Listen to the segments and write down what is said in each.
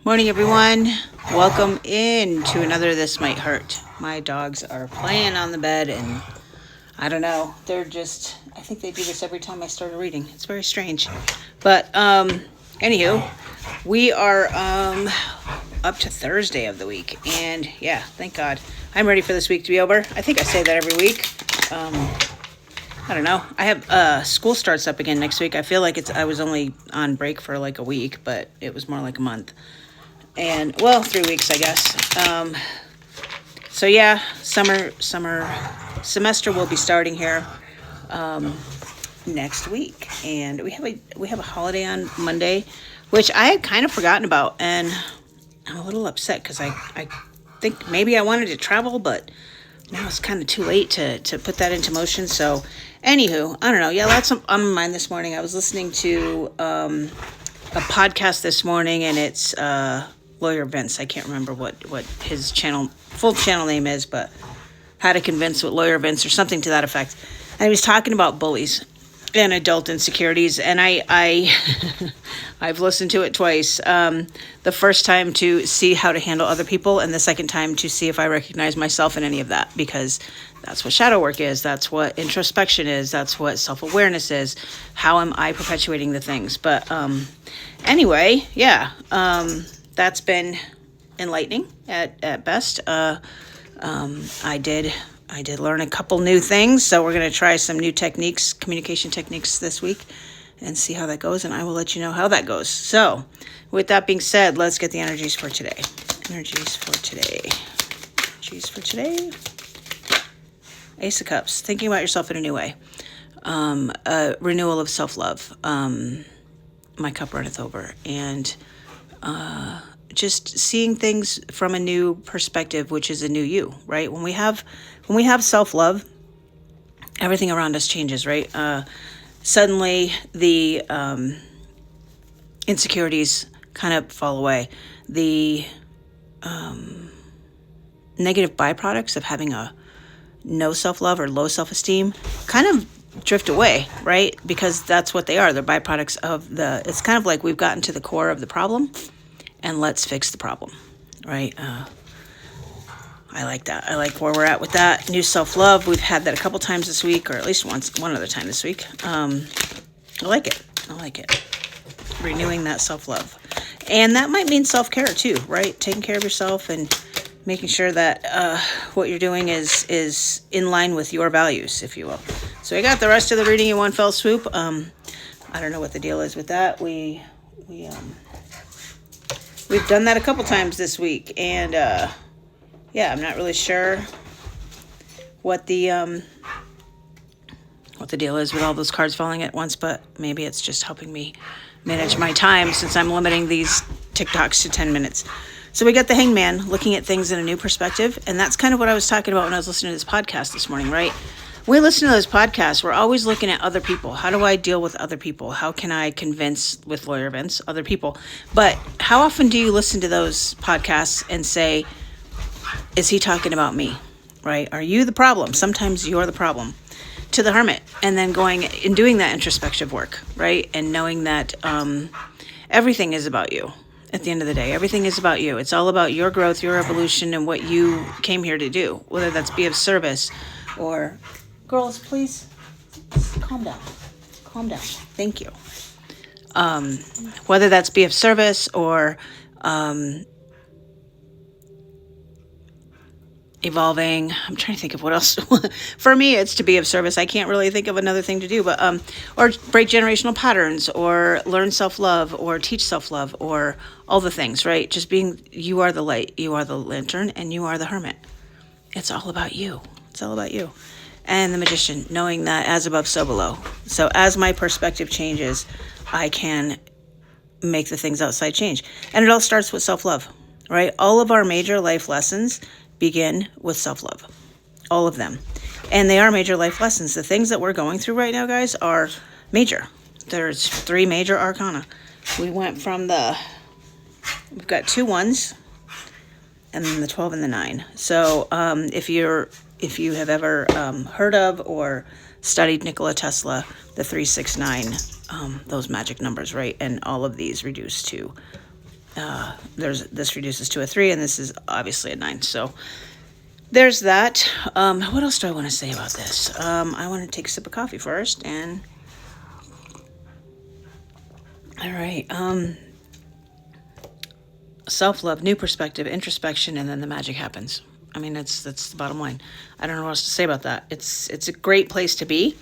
Morning, everyone. Welcome in to another This Might Hurt. My dogs are playing on the bed, and I don't know. I think they do this every time I start a reading. It's very strange. But, anywho, we are up to Thursday of the week. And, yeah, thank God. I'm ready for this week to be over. I think I say that every week. I don't know. I have school starts up again next week. I feel like I was only on break for like a week, but it was more like a month. And, 3 weeks, I guess. So yeah, summer semester will be starting here next week, and we have a holiday on Monday, which I had kind of forgotten about, and I'm a little upset because I think maybe I wanted to travel, but now it's kind of too late to put that into motion. So, anywho, I don't know. Yeah, that's on my mind this morning. I was listening to a podcast this morning, and it's Lawyer Vince. I can't remember what his full channel name is, but How to Convince with Lawyer Vince or something to that effect. And he was talking about bullies and adult insecurities, and I've listened to it twice. The first time to see how to handle other people, and the second time to see if I recognize myself in any of that, because that's what shadow work is. That's what introspection is. That's what self-awareness is. How am I perpetuating the things? But anyway, yeah. That's been enlightening at best. I did learn a couple new things, so we're going to try some new communication techniques this week, and see how that goes, and I will let you know how that goes. So, with that being said, let's get the energies for today. Ace of Cups, thinking about yourself in a new way. A renewal of self-love. My cup runneth over, and just seeing things from a new perspective, which is a new you, right? When we have self-love, everything around us changes, right? Suddenly the insecurities kind of fall away. The negative byproducts of having a no self-love or low self-esteem kind of drift away, right? Because that's what they are. They're byproducts of it's kind of like we've gotten to the core of the problem, and let's fix the problem, right? I like that. I like where we're at with that. New self-love. We've had that a couple times this week, or at least one other time this week. I like it. Renewing that self-love. And that might mean self-care too, right? Taking care of yourself and making sure that what you're doing is in line with your values, if you will. So I got the rest of the reading in one fell swoop. I don't know what the deal is with that. We've done that a couple times this week, and yeah, I'm not really sure what the deal is with all those cards falling at once, but maybe it's just helping me manage my time since I'm limiting these TikToks to 10 minutes. So we got the Hangman looking at things in a new perspective, and that's kind of what I was talking about when I was listening to this podcast this morning, right? When we listen to those podcasts, we're always looking at other people. How do I deal with other people? How can I convince, with lawyer events, other people? But how often do you listen to those podcasts and say, is he talking about me, right? Are you the problem? Sometimes you're the problem. To the Hermit, and then going and doing that introspective work, right? And knowing that everything is about you. At the end of the day, everything is about you. It's all about your growth, your evolution, and what you came here to do, whether that's be of service or... Girls, please calm down. Thank you. Whether that's be of service or evolving. I'm trying to think of what else. For me, it's to be of service. I can't really think of another thing to do, but or break generational patterns, or learn self-love, or teach self-love, or all the things, right? Just being, you are the light, you are the lantern, and you are the hermit. It's all about you. And the Magician, knowing that as above, so below. So as my perspective changes, I can make the things outside change. And it all starts with self-love, right? All of our major life lessons begin with self-love. All of them. And they are major life lessons. The things that we're going through right now, guys, are major. There's 3 major arcana. We went from we've got 2 1s, and then the 12 and the 9. So if you have ever heard of or studied Nikola Tesla, the 369, those magic numbers, right? And all of these reduce to This reduces to a 3, and this is obviously a 9. So there's that. What else do I want to say about this? I want to take a sip of coffee first, and all right. Self-love, new perspective, introspection, and then the magic happens. I mean, that's the bottom line. I don't know what else to say about that. It's a great place to be.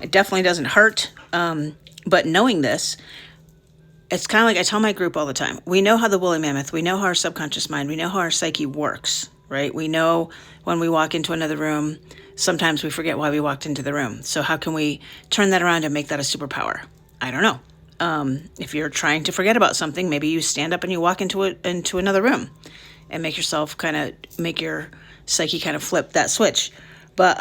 It definitely doesn't hurt. But knowing this, it's kind of like I tell my group all the time. We know how the woolly mammoth, we know how our subconscious mind, we know how our psyche works, right? We know when we walk into another room, sometimes we forget why we walked into the room. So how can we turn that around and make that a superpower? I don't know. If you're trying to forget about something, maybe you stand up and you walk into another room and make yourself make your psyche kind of flip that switch. But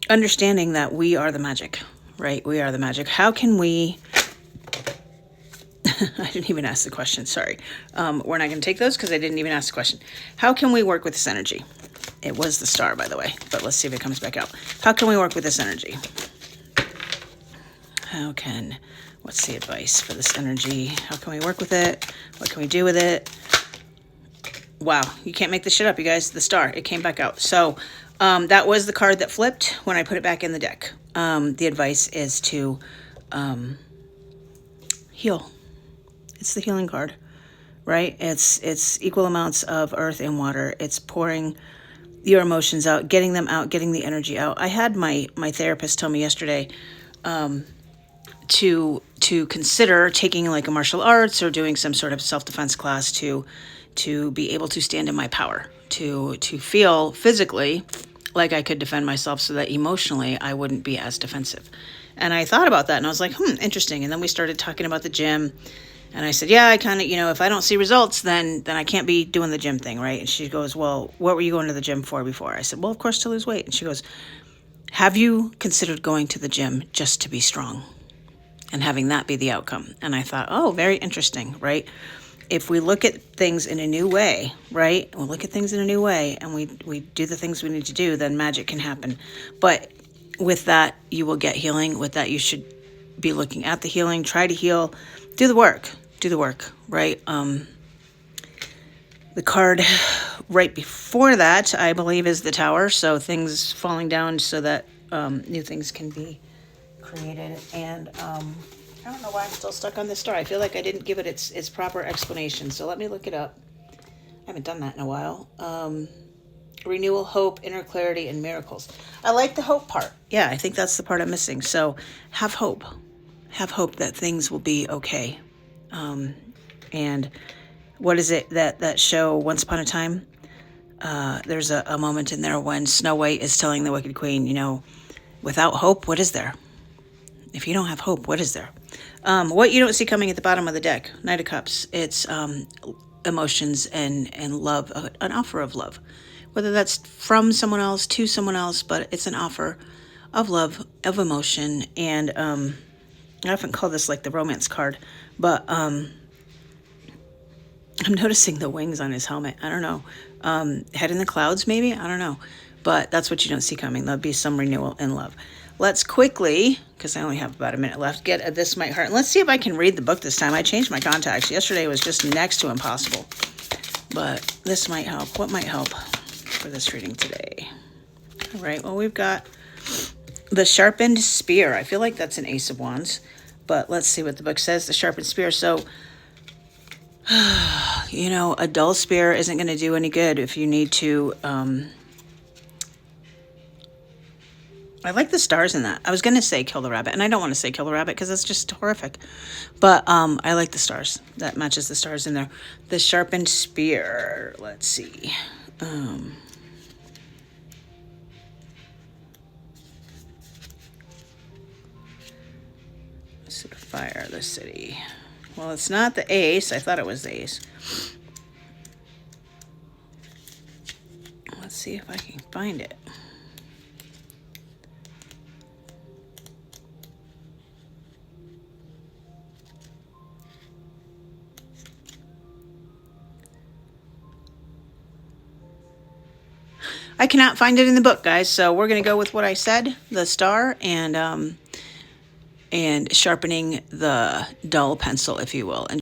understanding that we are the magic, right? We are the magic. How can we... I didn't even ask the question. Sorry. We're not going to take those because I didn't even ask the question. How can we work with this energy? It was the star, by the way, but let's see if it comes back out. How can we work with this energy? What's the advice for this energy? How can we work with it? What can we do with it? Wow, you can't make this shit up, you guys. The star, it came back out. So that was the card that flipped when I put it back in the deck. The advice is to heal. It's the healing card, right? It's equal amounts of earth and water. It's pouring your emotions out, getting them out, getting the energy out. I had my therapist tell me yesterday to consider taking like a martial arts or doing some sort of self-defense class to be able to stand in my power, to feel physically like I could defend myself so that emotionally I wouldn't be as defensive. And I thought about that and I was like, interesting. And then we started talking about the gym. And I said, yeah, I kind of, if I don't see results, then I can't be doing the gym thing, right? And she goes, well, what were you going to the gym for before? I said, well, of course, to lose weight. And she goes, have you considered going to the gym just to be strong and having that be the outcome? And I thought, oh, very interesting, right? If we look at things in a new way, right? We'll look at things in a new way and we do the things we need to do, then magic can happen. But with that, you will get healing. With that, you should be looking at the healing, try to heal, do the work, right? The card right before that, I believe, is the Tower. So things falling down so that new things can be created. And I don't know why I'm still stuck on this star. I feel like I didn't give it its proper explanation. So let me look it up. I haven't done that in a while. Renewal, hope, inner clarity, and miracles. I like the hope part. Yeah, I think that's the part I'm missing. So have hope. Have hope that things will be okay. And what is it that show Once Upon a Time? There's a moment in there when Snow White is telling the Wicked Queen, without hope, what is there? If you don't have hope, what is there? What you don't see coming at the bottom of the deck, Knight of Cups. It's emotions and love, an offer of love. Whether that's from someone else to someone else, but it's an offer of love, of emotion. And I often call this like the romance card, but I'm noticing the wings on his helmet. I don't know. Head in the clouds, maybe? I don't know. But that's what you don't see coming. There'll be some renewal in love. Let's quickly, because I only have about a minute left, get a This Might Hurt. And let's see if I can read the book this time. I changed my contacts. Yesterday was just next to impossible. But this might help. What might help for this reading today? All right, well, we've got the Sharpened Spear. I feel like that's an Ace of Wands. But let's see what the book says, the Sharpened Spear. So, a dull spear isn't going to do any good if you need to... I like the stars in that. I was going to say kill the rabbit, and I don't want to say kill the rabbit because it's just horrific. But I like the stars. That matches the stars in there. The Sharpened Spear. Let's see. Fire the city. Well, it's not the ace. I thought it was the ace. Let's see if I can find it. I cannot find it in the book, guys. So we're going to go with what I said, the star, and sharpening the dull pencil, if you will. And